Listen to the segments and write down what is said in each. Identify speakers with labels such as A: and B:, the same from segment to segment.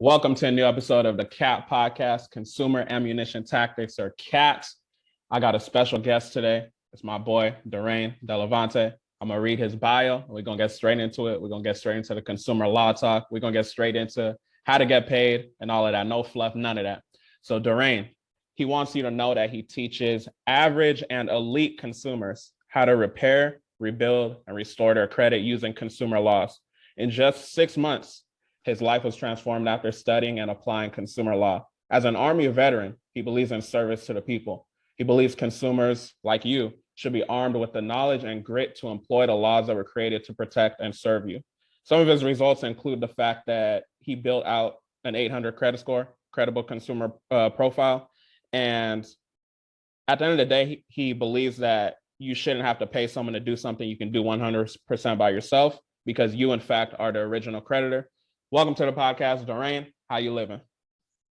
A: Welcome to a new episode of the CAT podcast, Consumer Ammunition Tactics, or CAT. I got a special guest today. It's my boy, Daraine Delevante. I'm going to read his bio. We're going to get straight into it. We're going to get straight into the consumer law talk. We're going to get straight into how to get paid and all of that. No fluff, none of that. So Daraine, he wants you to know that he teaches average and elite consumers how to repair, rebuild, and restore their credit using consumer laws. In just 6 months, his life was transformed after studying and applying consumer law. As an Army veteran, he believes in service to the people. He believes consumers like you should be armed with the knowledge and grit to employ the laws that were created to protect and serve you. Some of his results include the fact that he built out an 800 credit score, credible consumer profile. And at the end of the day, he believes that you shouldn't have to pay someone to do something you can do 100% by yourself, because you, in fact, are the original creditor. Welcome to the podcast, Daraine. How you living?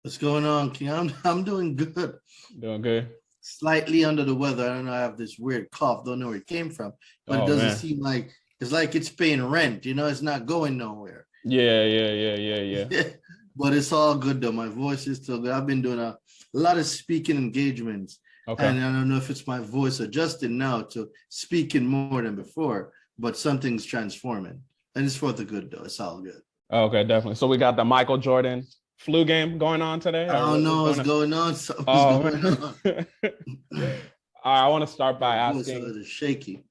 B: What's going on, King? I'm doing good.
A: Doing good.
B: Slightly under the weather. I don't know. I have this weird cough. Don't know where it came from, but it doesn't seem like it's paying rent. You know, it's not going nowhere.
A: Yeah.
B: But it's all good though. My voice is still good. I've been doing a lot of speaking engagements, and I don't know if it's my voice adjusting now to speaking more than before, but something's transforming, and it's for the good though. It's all good.
A: Okay, definitely. So we got the Michael Jordan flu game going on today.
B: I don't know what's going on.
A: Something's going on. All right, I want to start by asking.
B: It's shaky.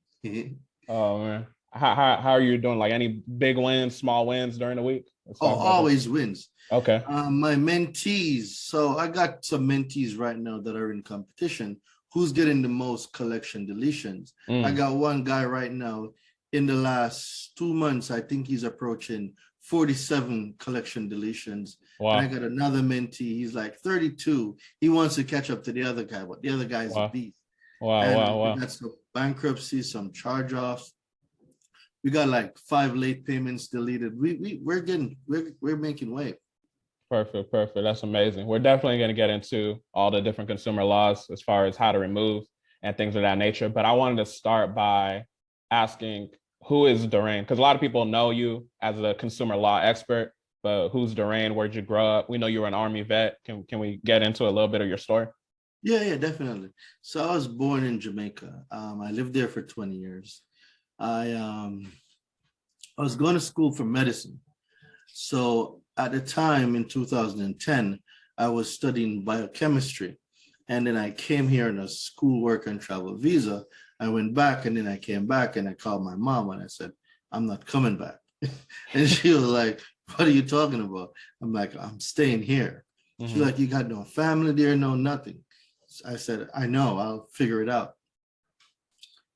A: Oh man, how are you doing? Like any big wins, small wins during the week?
B: Always wins.
A: Okay.
B: My mentees. So I got some mentees right now that are in competition. Who's getting the most collection deletions? I got one guy right now. In the last 2 months, I think he's approaching 47 collection deletions.
A: Wow.
B: And I got another mentee. He's like 32. He wants to catch up to the other guy, but the other guy is a beast.
A: Wow.
B: We got some bankruptcy, some charge-offs. We got like 5 late payments deleted. We're making way.
A: Perfect. That's amazing. We're definitely going to get into all the different consumer laws as far as how to remove and things of that nature. But I wanted to start by asking, who is Daraine? Because a lot of people know you as a consumer law expert, but who's Daraine? Where'd you grow up? We know you were an Army vet. Can we get into a little bit of your story?
B: Yeah, definitely. So I was born in Jamaica. I lived there for 20 years. I was going to school for medicine. So at the time in 2010, I was studying biochemistry. And then I came here on a school work and travel visa. I went back, and then I came back and I called my mom and I said, I'm not coming back. And she was like, what are you talking about? I'm like, I'm staying here. She's like, you got no family there, no nothing. I said, I know, I'll figure it out.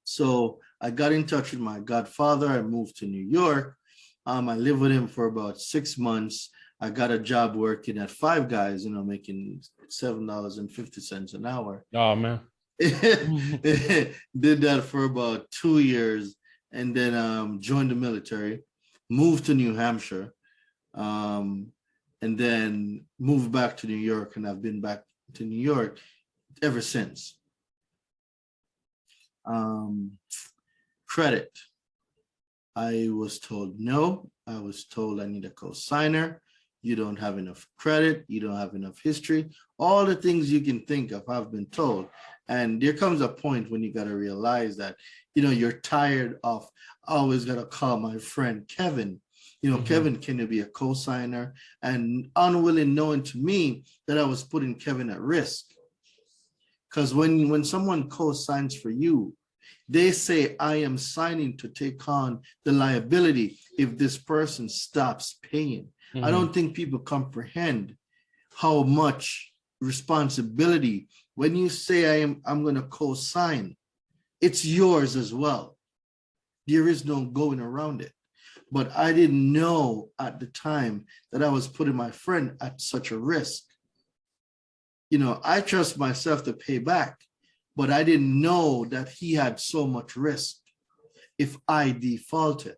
B: So I got in touch with my godfather. I moved to New York. I lived with him for about 6 months. I got a job working at Five Guys, making $7.50 an hour.
A: Oh, man.
B: Did that for about 2 years, and then joined the military, moved to New Hampshire, and then moved back to New York, and I've been back to New York ever since. Credit. I was told no. I was told I need a co-signer. You don't have enough credit. You don't have enough history. All the things you can think of, I've been told. And there comes a point when you got to realize that, you're tired of always got to call my friend Kevin. Kevin, can you be a co-signer? And unwilling knowing to me that I was putting Kevin at risk. Because when someone co-signs for you, they say, I am signing to take on the liability if this person stops paying. I don't think people comprehend how much responsibility, when you say I'm going to co-sign, it's yours as well. There is no going around it. But I didn't know at the time that I was putting my friend at such a risk. I trust myself to pay back, but I didn't know that he had so much risk if I defaulted.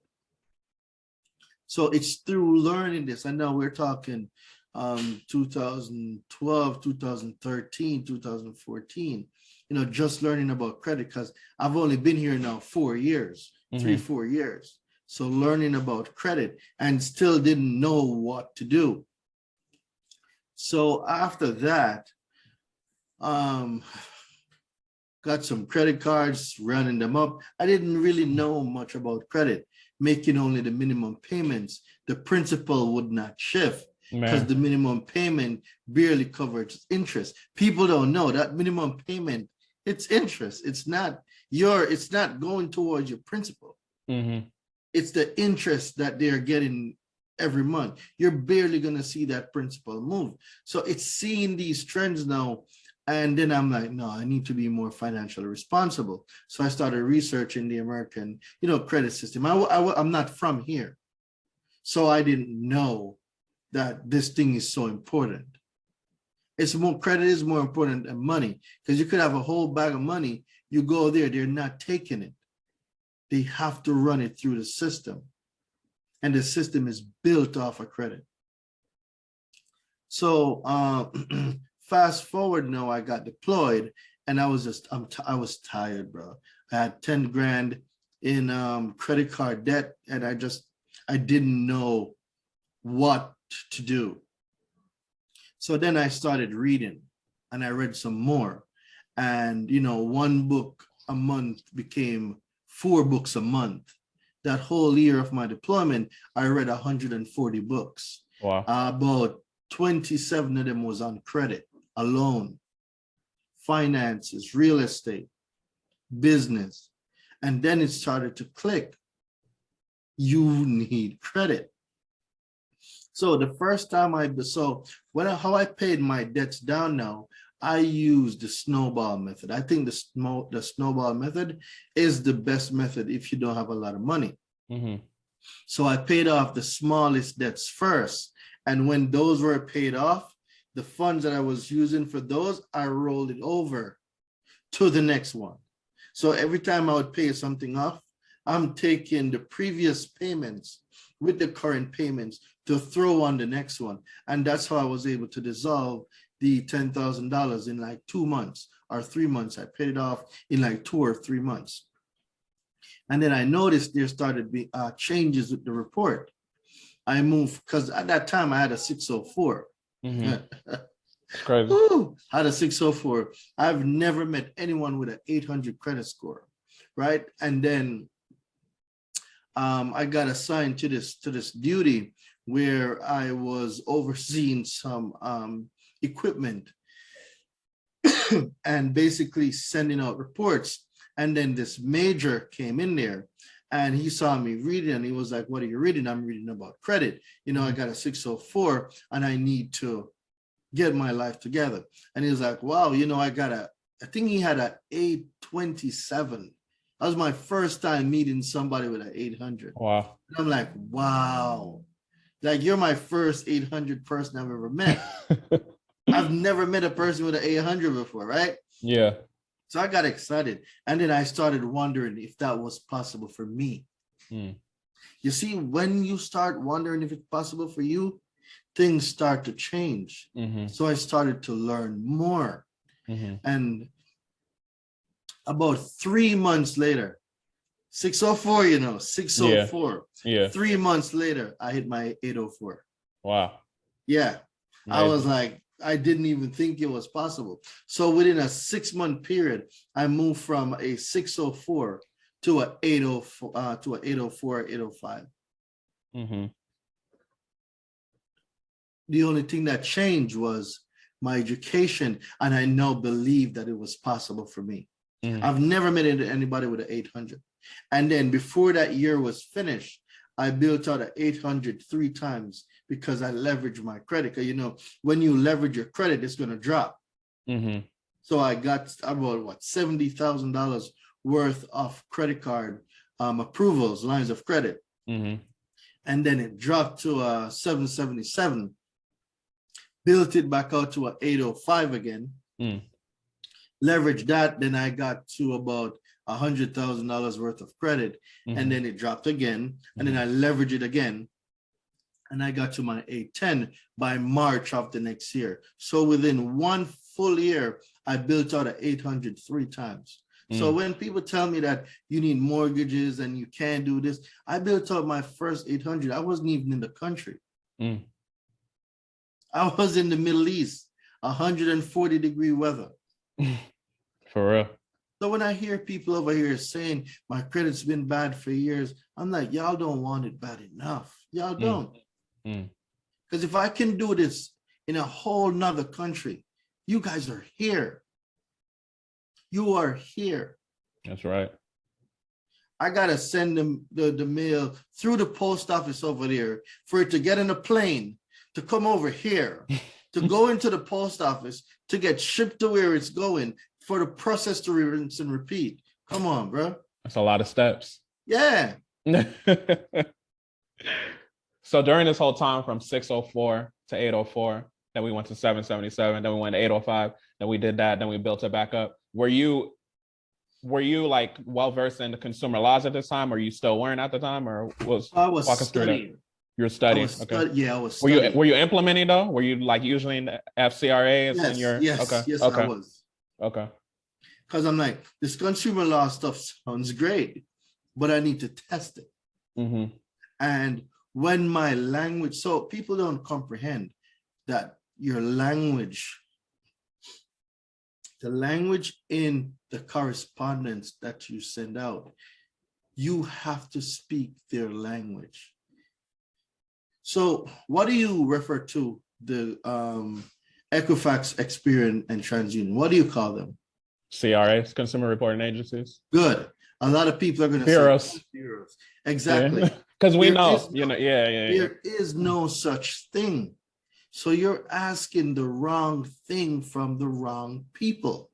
B: So it's through learning this. I know we're talking 2012, 2013, 2014, just learning about credit, because I've only been here now 4 years, 4 years. So learning about credit and still didn't know what to do. So after that, got some credit cards, running them up. I didn't really know much about credit, making only the minimum payments. The principal would not shift because the minimum payment barely covers interest. People don't know that minimum payment, it's interest. It's not going towards your principal.
A: Mm-hmm.
B: It's the interest that they're getting every month. You're barely going to see that principal move. So it's seeing these trends now. And then I'm like, no, I need to be more financially responsible. So I started researching the American, credit system. I'm not from here. So I didn't know that this thing is so important. Credit is more important than money, because you could have a whole bag of money. You go there, they're not taking it. They have to run it through the system. And the system is built off of credit. So fast forward now, I got deployed and I was tired, bro. I had 10 grand in credit card debt, and I didn't know what to do. So then I started reading, and I read some more. And, one book a month became 4 books a month. That whole year of my deployment, I read 140 books.
A: Wow.
B: About 27 of them was on credit alone, finances, real estate, business. And then it started to click. You need credit. So the first time how I paid my debts down now, I used the snowball method. I think the snowball method is the best method if you don't have a lot of money.
A: Mm-hmm.
B: So I paid off the smallest debts first. And when those were paid off, the funds that I was using for those, I rolled it over to the next one. So every time I would pay something off, I'm taking the previous payments with the current payments to throw on the next one. And that's how I was able to dissolve the $10,000 in like 2 months or 3 months. I paid it off in like 2 or 3 months. And then I noticed there started being changes with the report. I moved, because at that time I had a 604.
A: Mm-hmm. Crazy.
B: I had a 604. I've never met anyone with an 800 credit score, right? And then I got assigned to this duty where I was overseeing some equipment and basically sending out reports. And then this major came in there and he saw me reading and he was like, "What are you reading?" "I'm reading about credit. I got a 604 and I need to get my life together." And he was like, "Wow, I think he had an 827. That was my first time meeting somebody with an 800.
A: Wow.
B: And I'm like, wow, like you're my first 800 person I've ever met. I've never met a person with an 800 before, right?
A: Yeah.
B: So I got excited. And then I started wondering if that was possible for me. You see, when you start wondering if it's possible for you, things start to change.
A: Mm-hmm.
B: So I started to learn more.
A: Mm-hmm.
B: And about 3 months later, 604, 604.
A: Yeah.
B: 3 months later, I hit my 804.
A: Wow.
B: Yeah.
A: Amazing.
B: I was like, I didn't even think it was possible. So within a 6-month period, I moved from a 604 to an 804, 805.
A: Mm-hmm.
B: The only thing that changed was my education, and I now believe that it was possible for me. Mm-hmm. I've never met anybody with an 800. And then before that year was finished, I built out an 800 3 times because I leveraged my credit. Because, when you leverage your credit, it's going to drop. Mm-hmm. So I got about $70,000 worth of credit card approvals, lines of credit. Mm-hmm. And then it dropped to 777, built it back out to an 805 again. Leveraged that, then I got to about $100,000 worth of credit, and then it dropped again, and then I leveraged it again, and I got to my 810 by March of the next year. So within 1 full year, I built out an 800 3 times. So when people tell me that you need mortgages and you can't do this, I built out my first 800. I wasn't even in the country. I I was in the Middle East, 140-degree weather.
A: For real.
B: So when I hear people over here saying my credit's been bad for years, I'm like, y'all don't want it bad enough. Y'all don't. Because if I can do this in a whole nother country, you guys are here. You are here.
A: That's right.
B: I gotta send them the mail through the post office over there for it to get in a plane, to come over here, to go into the post office, to get shipped to where it's going, for the process to rinse and repeat. Come on, bro.
A: That's a lot of steps.
B: Yeah.
A: So during this whole time from 604 to 804, then we went to 777, then we went to 805, then we did that, then we built it back up. Were you like well versed in the consumer laws at this time, or you still weren't at the time, or
B: I was studying.
A: You were studying.
B: Okay. I was studying.
A: Were you implementing though? Were you like usually in the FCRAs?
B: Yes,
A: okay.
B: I was.
A: Okay.
B: Because I'm like, this consumer law stuff sounds great, but I need to test it. And when my language, so people don't comprehend that your language, the language in the correspondence that you send out, you have to speak their language. So what do you refer to the Equifax, Experian, and TransUnion? What do you call them?
A: CRAs, consumer reporting agencies.
B: Good. A lot of people are going to
A: say
B: bureaus. Exactly.
A: Because we know,
B: there is no such thing. So you're asking the wrong thing from the wrong people.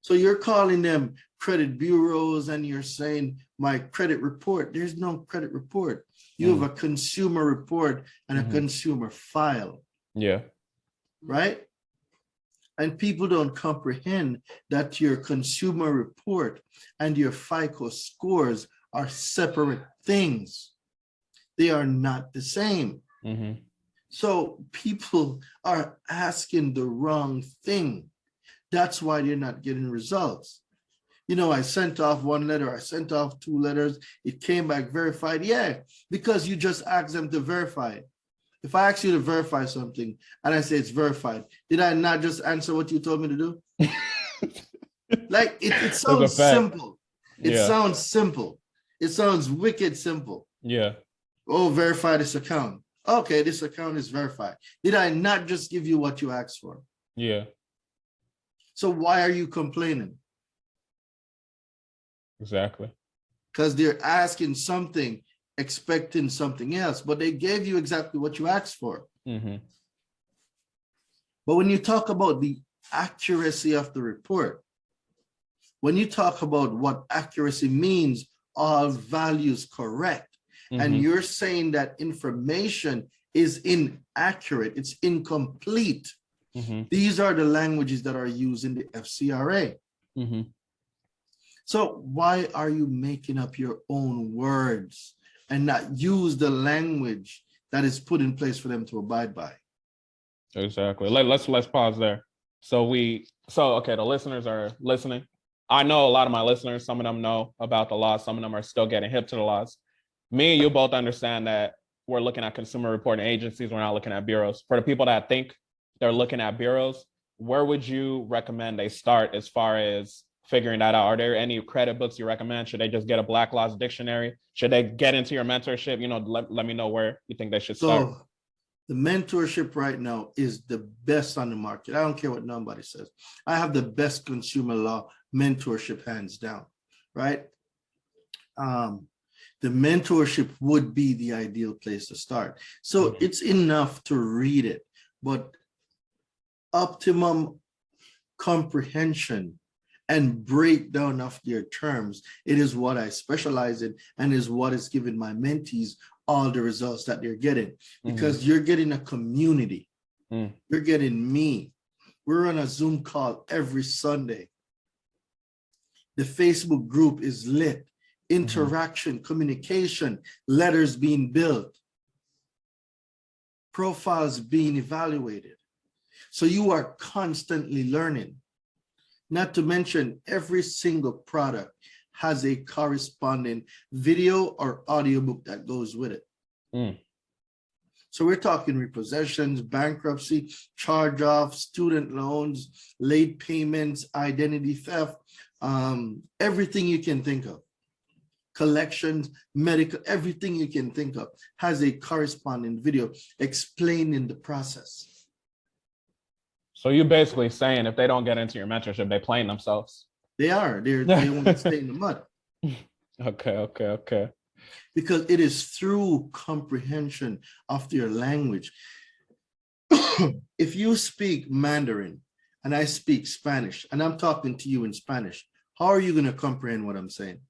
B: So you're calling them credit bureaus and you're saying my credit report. There's no credit report. You have a consumer report and a consumer file.
A: Yeah.
B: Right? And people don't comprehend that your consumer report and your FICO scores are separate things. They are not the same. So people are asking the wrong thing. That's why they're not getting results. You know, I sent off one letter, I sent off 2 letters, it came back verified. Yeah, because you just asked them to verify it. If I ask you to verify something and I say it's verified, did I not just answer what you told me to do? Like it sounds simple. It sounds simple. It sounds wicked simple.
A: Yeah.
B: Oh, verify this account. Okay, this account is verified. Did I not just give you what you asked for?
A: Yeah.
B: So why are you complaining?
A: Exactly.
B: Because they're asking something, expecting something else, but they gave you exactly what you asked for. But when you talk about the accuracy of the report, when you talk about what accuracy means, all values correct, and you're saying that information is inaccurate, it's incomplete. These are the languages that are used in the FCRA. So why are you making up your own words and not use the language that is put in place for them to abide by?
A: Exactly. Let's pause there. So okay, the listeners are listening. I know a lot of my listeners, some of them know about the laws, some of them are still getting hip to the laws. Me and you both understand that we're looking at consumer reporting agencies, we're not looking at bureaus. For the people that think they're looking at bureaus, where would you recommend they start as far as figuring that out? Are there any credit books you recommend? Should they just get a Black Laws dictionary? Should they get into your mentorship? You know, let me know where you think they should start.
B: So the mentorship right now is the best on the market. I don't care what nobody says. I have the best consumer law mentorship hands down, right? The mentorship would be the ideal place to start. So it's enough to read it, but optimum comprehension and breakdown of their terms, it is what I specialize in and is what is giving my mentees all the results that they're getting, because you're getting a community. You're getting me. We're on a Zoom call every Sunday. The Facebook group is lit. Interaction, communication, letters being built, profiles being evaluated. So you are constantly learning. Not to mention every single product has a corresponding video or audiobook that goes with it. So we're talking repossessions, bankruptcy, charge-off, student loans, late payments, identity theft, everything you can think of. Collections, medical, everything you can think of has a corresponding video explaining the process.
A: So you're basically saying if they don't get into your mentorship, they playing themselves.
B: They want to stay in the mud.
A: Okay.
B: Because it is through comprehension of their language. If you speak Mandarin and I speak Spanish and I'm talking to you in Spanish, how are you going to comprehend what I'm saying?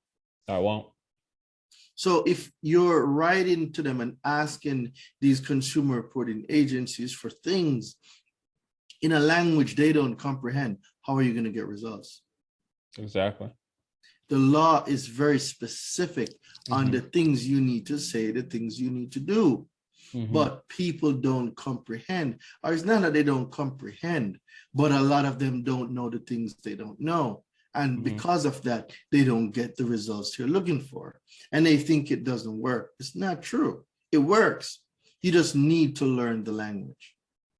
A: I won't.
B: So if you're writing to them and asking these consumer reporting agencies for things in a language they don't comprehend, how are you going to get results?
A: Exactly.
B: The law is very specific on the things you need to say, the things you need to do. But people don't comprehend, or it's not that they don't comprehend, but a lot of them don't know the things they don't know. And because of that, they don't get the results you're looking for. And they think it doesn't work. It's not true. It works. You just need to learn the language.